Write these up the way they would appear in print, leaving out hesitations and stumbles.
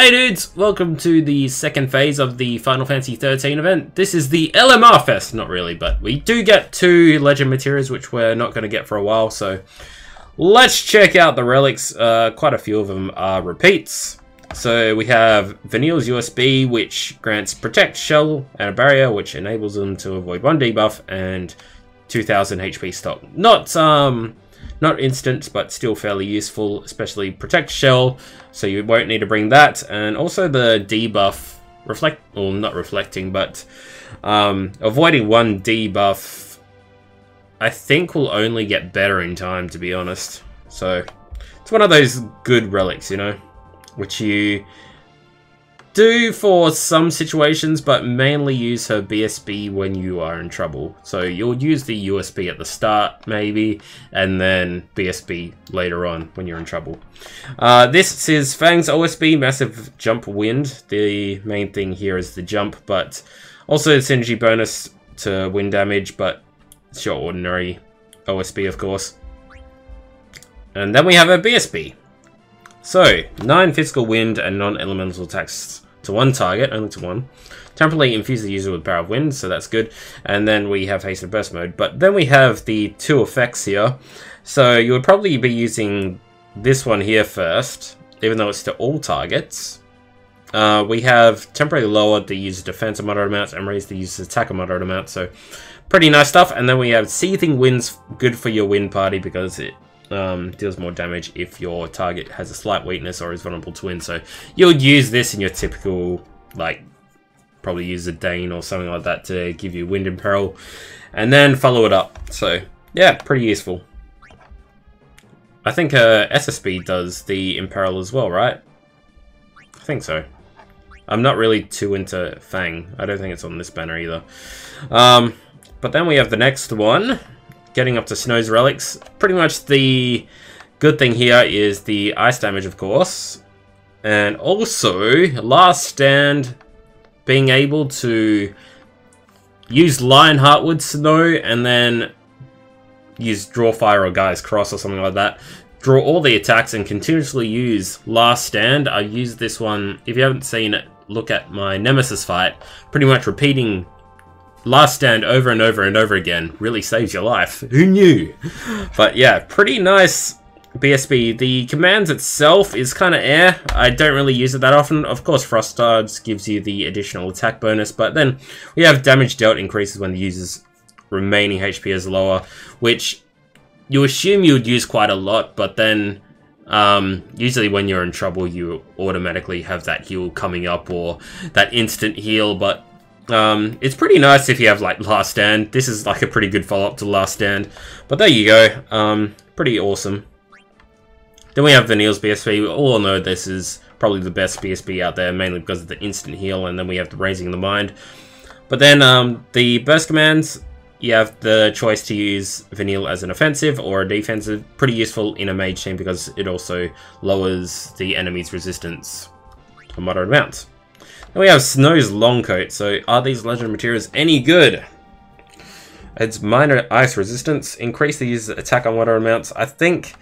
Hey dudes, welcome to the second phase of the Final Fantasy XIII event. This is the LMR Fest, not really, but we do get 2 legend materials which we're not going to get for a while, so let's check out the relics. Quite a few of them are repeats. So we have Vanille's USB, which grants Protect, Shell, and a Barrier, which enables them to avoid 1 debuff and 2000 HP stock. Not instant, but still fairly useful, especially Protect Shell, so you won't need to bring that. And also the debuff, not reflecting, but avoiding 1 debuff, I think will only get better in time, to be honest. So it's one of those good relics, you know, which you do for some situations, but mainly use her BSB when you are in trouble. So you'll use the USB at the start, maybe, and then BSB later on when you're in trouble. This is Fang's OSB, Massive Jump Wind. The main thing here is the jump, but also synergy bonus to wind damage, but it's your ordinary OSB, of course. And then we have a BSB. So, 9 physical wind and non-elemental attacks to 1 target, only to 1. Temporarily infuse the user with Power of Wind, so that's good. And then we have Haste and Burst mode. But then we have the 2 effects here. So you would probably be using this one here first, even though it's to all targets. We have temporarily lower the user's defense a moderate amount and raise the user's attack a moderate amount. So pretty nice stuff. And then we have Seething Winds, good for your wind party because it deals more damage if your target has a slight weakness or is vulnerable to wind. So you'll use this in your typical, like, probably use a Dane or something like that to give you Wind Imperil, and then follow it up. So yeah, pretty useful. I think SSB does the Imperil as well, right? I think so. I'm not really too into Fang. I don't think it's on this banner either. But then we have the next one. Getting up to Snow's relics. Pretty much the good thing here is the ice damage, of course. And also, Last Stand, being able to use Lionheart with Snow and then use Draw Fire or Guy's Cross or something like that. Draw all the attacks and continuously use Last Stand. I used this one, if you haven't seen it, look at my Nemesis fight. Pretty much repeating Last Stand over and over and over again really saves your life. Who knew? But yeah, pretty nice BSB. The commands itself is kind of air. I don't really use it that often. Of course, Frost Darts gives you the additional attack bonus, but then we have damage dealt increases when the user's remaining HP is lower, which you assume you would use quite a lot, but then usually when you're in trouble, you automatically have that heal coming up or that instant heal, but it's pretty nice if you have like Last Stand. This is like a pretty good follow-up to Last Stand. But there you go. Pretty awesome. Then we have Vanille's BSB. We all know this is probably the best BSB out there, mainly because of the instant heal, and then we have the Raising the Mind. But then the burst commands, you have the choice to use Vanille as an offensive or a defensive. Pretty useful in a mage team because it also lowers the enemy's resistance to a moderate amount. Then we have Snow's long coat. So are these legend materials any good? It's minor ice resistance. Increase the user's attack on moderate amounts. I think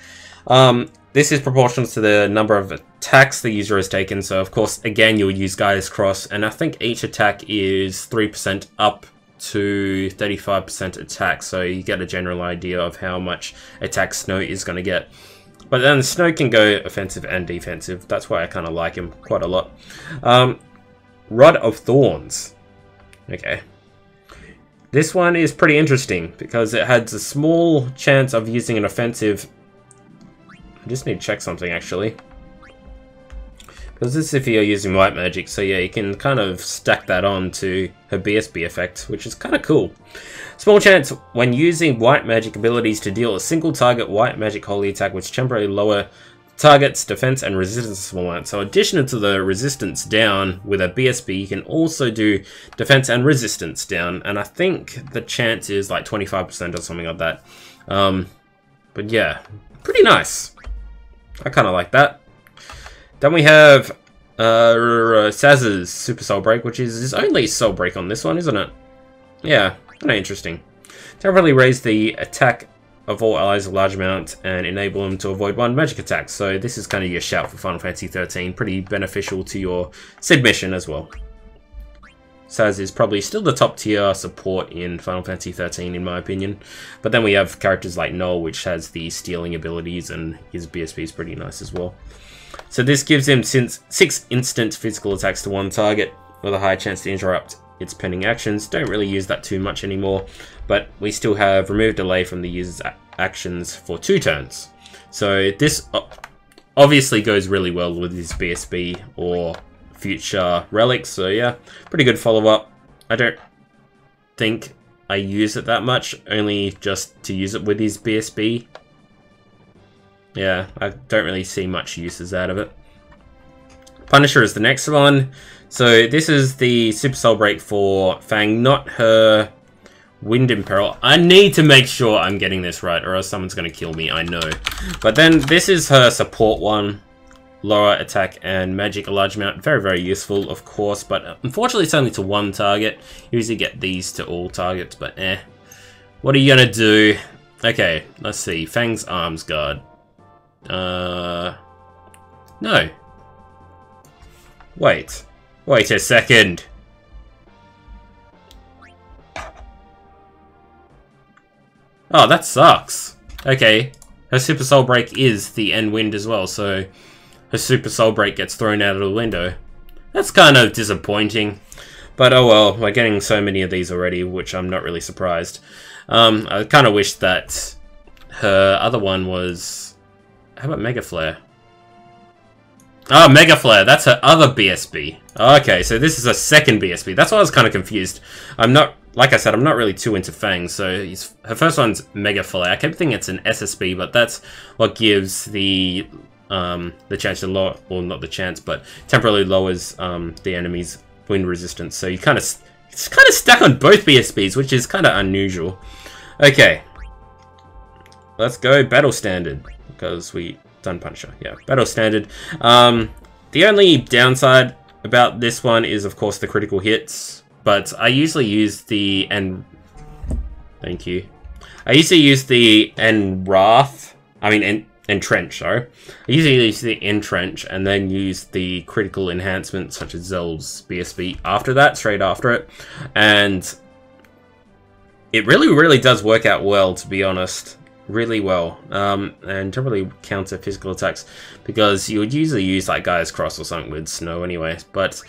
this is proportional to the number of attacks the user has taken. So of course, again, you'll use Guy's Cross. And I think each attack is 3% up to 35% attack. So you get a general idea of how much attack Snow is going to get. But then Snow can go offensive and defensive. That's why I kind of like him quite a lot. Rod of Thorns. Okay. This one is pretty interesting because it has a small chance of using an offensive. I just need to check something actually. Because this is if you're using white magic, so yeah, you can kind of stack that on to her BSB effect, which is kind of cool. Small chance when using white magic abilities to deal a single target white magic holy attack which temporarily lower target's defense and resistance a small amount. So additional to the resistance down with a BSB, you can also do defense and resistance down, and I think the chance is like 25% or something like that. But yeah, pretty nice. I kind of like that. Then we have Saz's Super Soul Break, which is his only Soul Break on this one, isn't it? Yeah, kind of interesting. Temporarily raise the attack of all allies a large amount and enable them to avoid one magic attack. So this is kind of your shout for Final Fantasy XIII. Pretty beneficial to your Sid mission as well. Saz is probably still the top tier support in Final Fantasy XIII in my opinion. But then we have characters like Noel, which has the stealing abilities, and his BSB is pretty nice as well. So this gives him 6 instant physical attacks to one target with a high chance to interrupt its pending actions. Don't really use that too much anymore, but we still have remove delay from the user's actions for 2 turns. So this obviously goes really well with his BSB or future relics, so yeah, pretty good follow-up. I don't think I use it that much, only just to use it with his BSB. Yeah, I don't really see much uses out of it. Punisher is the next one. So this is the Super Soul Break for Fang, not her Wind Imperil. I need to make sure I'm getting this right, or else someone's going to kill me, I know. But then this is her support one. Lower attack and magic a large amount. Very, very useful, of course, but unfortunately it's only to one target. You usually get these to all targets, but eh. What are you gonna do? Okay, let's see. Fang's Arms Guard. No. Wait a second. Oh, that sucks. Okay, her Super Soul Break is the End Wind as well, so her Super Soul Break gets thrown out of the window. That's kind of disappointing. But oh well, we're getting so many of these already, which I'm not really surprised. I kind of wish that her other one was... How about Mega Flare? Oh, Mega Flare, that's her other BSB. Okay, so this is a second BSB. That's why I was kind of confused. I'm not... Like I said, I'm not really too into Fang, so her first one's Mega Flare. I kept thinking it's an SSB, but that's what gives the chance to lower, well, not the chance, but temporarily lowers the enemy's wind resistance. So you it's kind of stuck on both BSBs, which is kind of unusual. Okay, let's go Battle Standard, because we done Punisher. Yeah, Battle Standard. The only downside about this one is, of course, the critical hits, but I usually use the Thank you. I usually use the Entrench, sorry. I usually use the Entrench and then use the critical enhancements such as Zell's BSB after that, straight after it. And it really does work out well, to be honest. Really well. And generally counter physical attacks, because you would usually use like Gaia's Cross or something with Snow anyway. But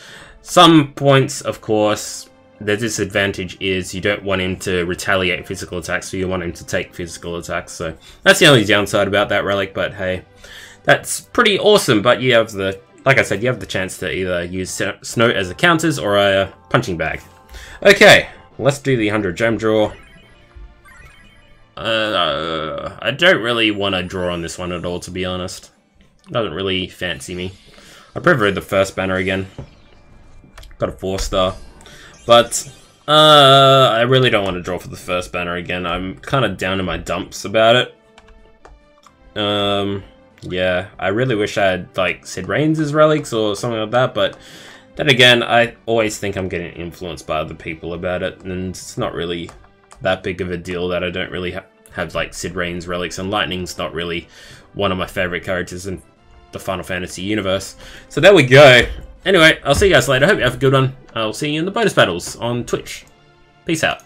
some points, of course, the disadvantage is you don't want him to retaliate physical attacks, so you want him to take physical attacks. So that's the only downside about that relic, but hey, that's pretty awesome. But you have the, like I said, you have the chance to either use Snow as a counters or a punching bag. Okay, let's do the 100 gem draw. I don't really want to draw on this one at all, to be honest. Doesn't really fancy me. I prefer the first banner again. Got a 4-star. But, I really don't want to draw for the first banner again. I'm kind of down in my dumps about it. Yeah, I really wish I had, like, Sid Reigns' relics or something like that, but then again, I always think I'm getting influenced by other people about it, and it's not really that big of a deal that I don't really have, like, Sid Reigns' relics, and Lightning's not really one of my favorite characters in the Final Fantasy universe. So there we go. Anyway, I'll see you guys later. Hope you have a good one. I'll see you in the bonus battles on Twitch. Peace out.